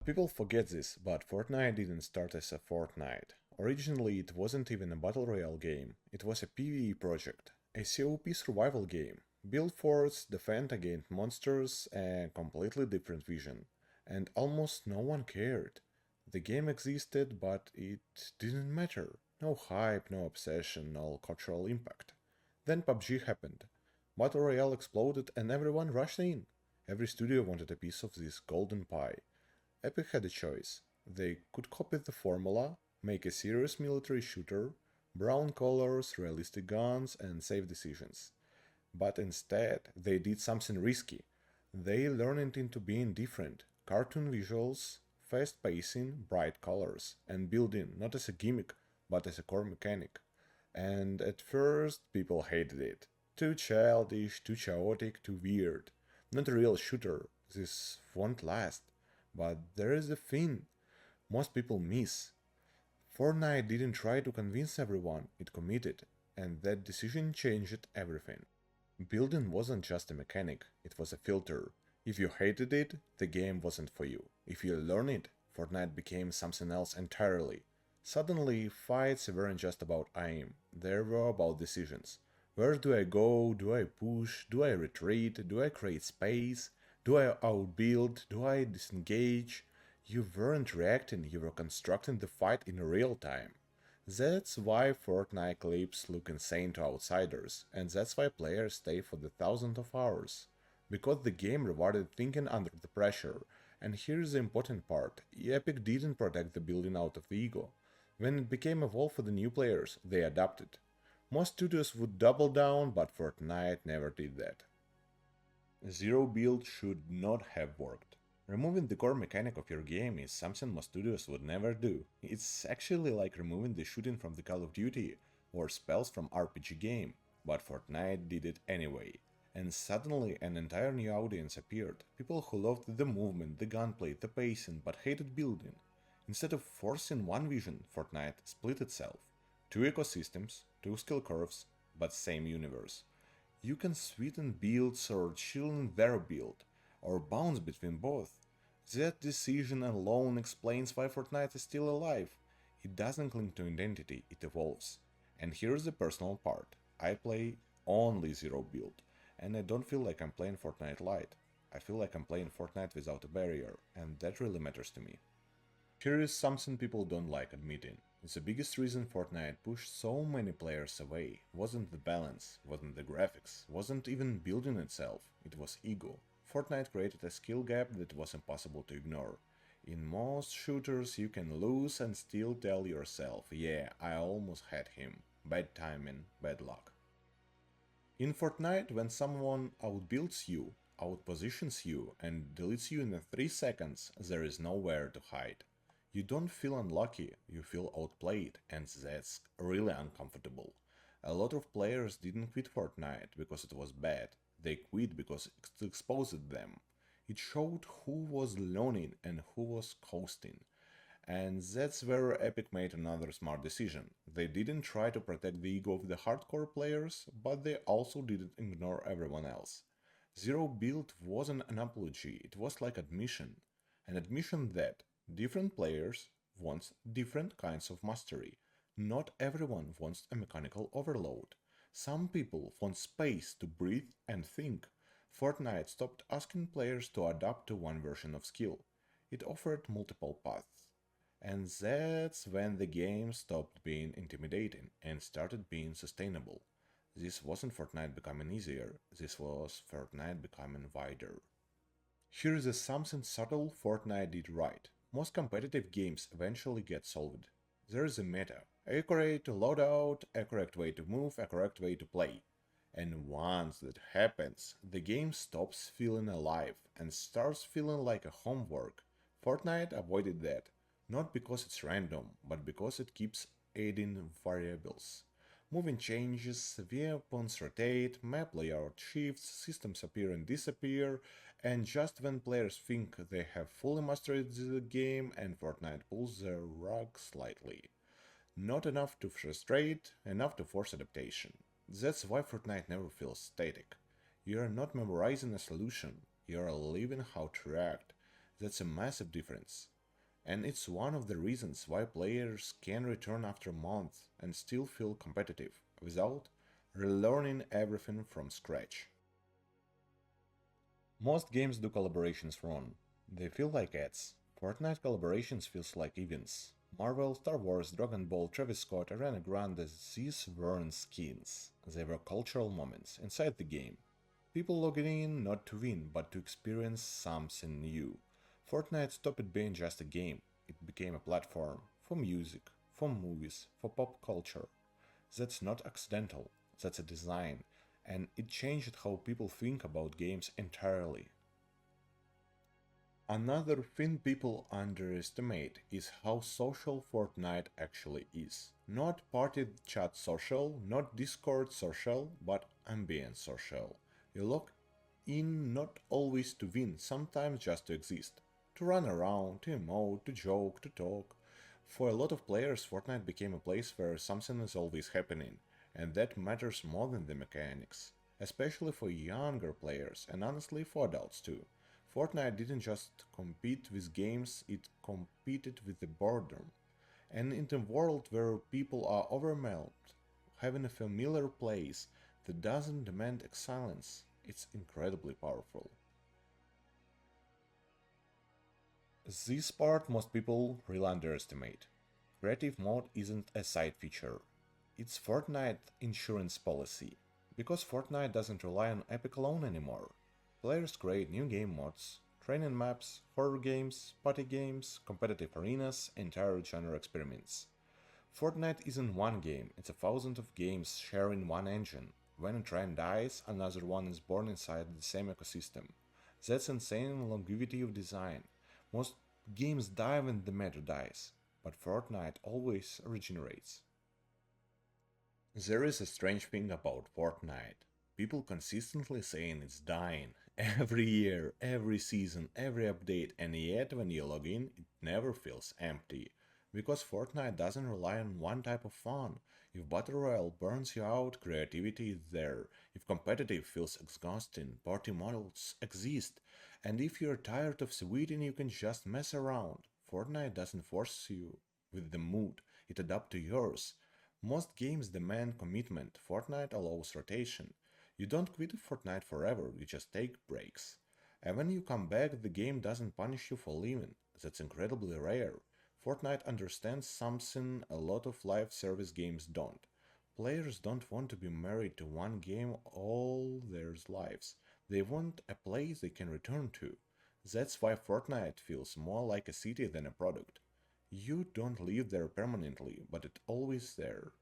People forget this, but Fortnite didn't start as a Fortnite. Originally, it wasn't even a battle royale game, it was a PvE project, a COP survival game. Build forts, defend against monsters, a completely different vision. And almost no one cared. The game existed, but it didn't matter. No hype, no obsession, no cultural impact. Then PUBG happened. Battle Royale exploded and everyone rushed in. Every studio wanted a piece of this golden pie. Epic had a choice. They could copy the formula, make a serious military shooter, brown colors, realistic guns, and safe decisions. But instead, they did something risky. They turned it into being different. Cartoon visuals, fast pacing, bright colors, and building not as a gimmick, but as a core mechanic. And at first, people hated it. Too childish, too chaotic, too weird. Not a real shooter. This won't last. But there is a thing most people miss. Fortnite didn't try to convince everyone, it committed, and that decision changed everything. Building wasn't just a mechanic, it was a filter. If you hated it, the game wasn't for you. If you learned it, Fortnite became something else entirely. Suddenly, fights weren't just about aim, they were about decisions. Where do I go? Do I push? Do I retreat? Do I create space? Do I outbuild? Do I disengage? You weren't reacting, you were constructing the fight in real time. That's why Fortnite clips look insane to outsiders, and that's why players stay for the thousands of hours. Because the game rewarded thinking under the pressure. And here's the important part, Epic didn't protect the building out of the ego. When it became a wall for the new players, they adapted. Most studios would double down, but Fortnite never did that. Zero build should not have worked. Removing the core mechanic of your game is something most studios would never do. It's actually like removing the shooting from the Call of Duty or spells from RPG game, but Fortnite did it anyway. And suddenly an entire new audience appeared, people who loved the movement, the gunplay, the pacing, but hated building. Instead of forcing one vision, Fortnite split itself. Two ecosystems, two skill curves, but same universe. You can sweeten builds or chill in their build, or bounce between both. That decision alone explains why Fortnite is still alive. It doesn't cling to identity, it evolves. And here's the personal part. I play only zero build, and I don't feel like I'm playing Fortnite Lite. I feel like I'm playing Fortnite without a barrier, and that really matters to me. Here is something people don't like admitting. It's the biggest reason Fortnite pushed so many players away. Wasn't the balance, wasn't the graphics, wasn't even building itself, it was ego. Fortnite created a skill gap that was impossible to ignore. In most shooters you can lose and still tell yourself, yeah, I almost had him. Bad timing, bad luck. In Fortnite, when someone outbuilds you, outpositions you, and deletes you in 3 seconds, there is nowhere to hide. You don't feel unlucky, you feel outplayed, and that's really uncomfortable. A lot of players didn't quit Fortnite because it was bad, they quit because it exposed them. It showed who was learning and who was coasting. And that's where Epic made another smart decision. They didn't try to protect the ego of the hardcore players, but they also didn't ignore everyone else. Zero build wasn't an apology, it was like admission. An admission that different players want different kinds of mastery. Not everyone wants a mechanical overload. Some people want space to breathe and think. Fortnite stopped asking players to adapt to one version of skill. It offered multiple paths. And that's when the game stopped being intimidating and started being sustainable. This wasn't Fortnite becoming easier, this was Fortnite becoming wider. Here is something subtle Fortnite did right. Most competitive games eventually get solved. There is a meta, a correct loadout, a correct way to move, a correct way to play. And once that happens, the game stops feeling alive and starts feeling like a homework. Fortnite avoided that, not because it's random, but because it keeps adding variables. Moving changes, weapons rotate, map layout shifts, systems appear and disappear, and just when players think they have fully mastered the game and Fortnite pulls the rug slightly. Not enough to frustrate, enough to force adaptation. That's why Fortnite never feels static. You are not memorizing a solution, you are living how to react. That's a massive difference. And it's one of the reasons why players can return after months and still feel competitive without relearning everything from scratch. Most games do collaborations wrong. They feel like ads. Fortnite collaborations feels like events. Marvel, Star Wars, Dragon Ball, Travis Scott, Ariana Grande, these weren't skins. They were cultural moments inside the game. People logging in not to win, but to experience something new. Fortnite stopped being just a game. It became a platform for music, for movies, for pop culture. That's not accidental, that's a design, and it changed how people think about games entirely. Another thing people underestimate is how social Fortnite actually is. Not party chat social, not Discord social, but ambient social. You log in not always to win, sometimes just to exist. To run around, to emote, to joke, to talk. For a lot of players, Fortnite became a place where something is always happening, and that matters more than the mechanics. Especially for younger players, and honestly for adults too. Fortnite didn't just compete with games, it competed with the boredom. And in a world where people are overwhelmed, having a familiar place that doesn't demand excellence, it's incredibly powerful. This part most people really underestimate. Creative mode isn't a side feature. It's Fortnite insurance policy. Because Fortnite doesn't rely on Epic alone anymore. Players create new game mods, training maps, horror games, party games, competitive arenas, entire genre experiments. Fortnite isn't one game, it's a thousand of games sharing one engine. When a trend dies, another one is born inside the same ecosystem. That's insane longevity of design. Most games die when the meta dies, but Fortnite always regenerates. There is a strange thing about Fortnite. People consistently saying it's dying. Every year, every season, every update, and yet when you log in, it never feels empty. Because Fortnite doesn't rely on one type of fun. If Battle Royale burns you out, creativity is there. If competitive feels exhausting, party models exist. And if you're tired of sweating, you can just mess around. Fortnite doesn't force you with the mood, it adapts to yours. Most games demand commitment. Fortnite allows rotation. You don't quit Fortnite forever, you just take breaks. And when you come back, the game doesn't punish you for leaving. That's incredibly rare. Fortnite understands something a lot of live service games don't. Players don't want to be married to one game all their lives. They want a place they can return to. That's why Fortnite feels more like a city than a product. You don't live there permanently, but it's always there.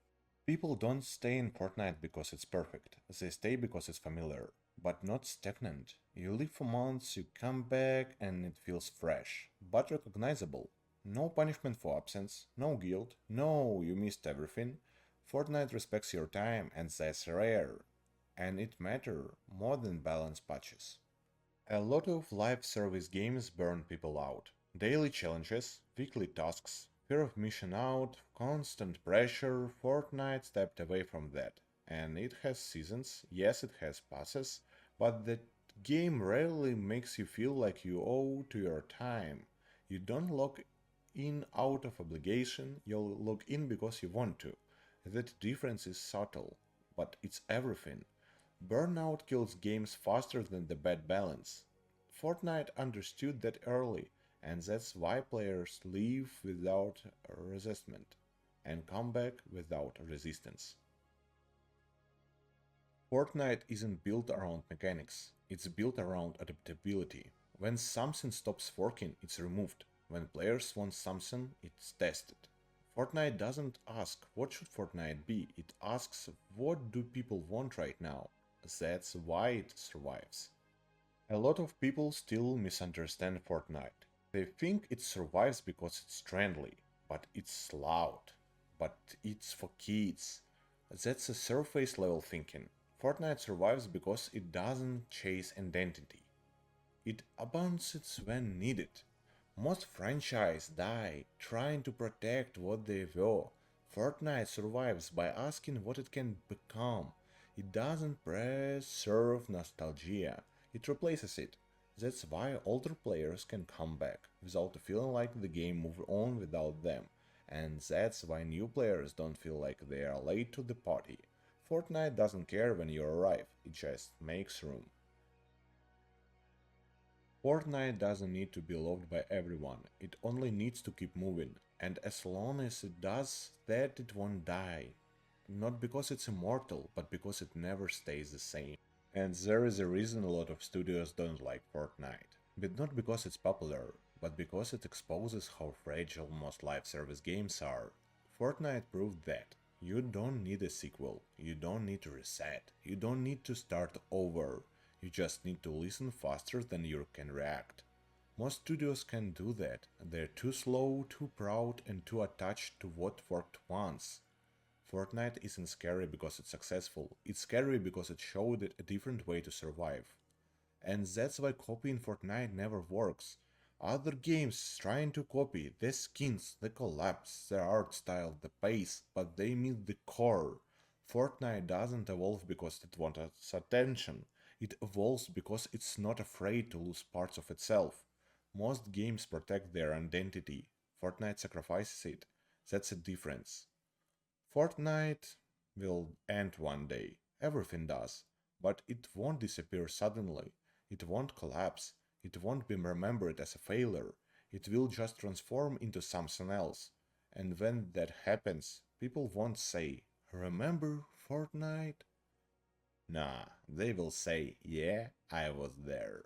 People don't stay in Fortnite because it's perfect. They stay because it's familiar, but not stagnant. You live for months, you come back, and it feels fresh, but recognizable. No punishment for absence, no guilt, no you missed everything. Fortnite respects your time, and that's rare. And it matters more than balance patches. A lot of live service games burn people out. Daily challenges, weekly tasks, fear of missing out, constant pressure. Fortnite stepped away from that. And it has seasons, yes, it has passes, but the game rarely makes you feel like you owe to your time. You don't log in out of obligation, you'll log in because you want to. That difference is subtle, but it's everything. Burnout kills games faster than the bad balance. Fortnite understood that early, and that's why players leave without resentment and come back without resistance. Fortnite isn't built around mechanics, it's built around adaptability. When something stops working, it's removed. When players want something, it's tested. Fortnite doesn't ask what should Fortnite be, it asks what do people want right now. That's why it survives. A lot of people still misunderstand Fortnite. They think it survives because it's trendy, but it's loud, but it's for kids. That's a surface level thinking. Fortnite survives because it doesn't chase identity. It abandons when needed. Most franchises die trying to protect what they were. Fortnite survives by asking what it can become. It doesn't preserve nostalgia, it replaces it. That's why older players can come back without feeling like the game moved on without them, and that's why new players don't feel like they are late to the party. Fortnite doesn't care when you arrive, it just makes room. Fortnite doesn't need to be loved by everyone, it only needs to keep moving, and as long as it does that, it won't die. Not because it's immortal, but because it never stays the same. And there is a reason a lot of studios don't like Fortnite. But not because it's popular, but because it exposes how fragile most live service games are. Fortnite proved that. You don't need a sequel, you don't need to reset, you don't need to start over, you just need to listen faster than you can react. Most studios can do that, they're too slow, too proud, and too attached to what worked once. Fortnite isn't scary because it's successful, it's scary because it showed it a different way to survive. And that's why copying Fortnite never works. Other games trying to copy the skins, the collapse, the art style, the pace, but they miss the core. Fortnite doesn't evolve because it wants attention. It evolves because it's not afraid to lose parts of itself. Most games protect their identity. Fortnite sacrifices it. That's a difference. Fortnite will end one day. Everything does. But it won't disappear suddenly. It won't collapse. It won't be remembered as a failure. It will just transform into something else. And when that happens, people won't say, "Remember Fortnite?" Nah, they will say, "Yeah, I was there."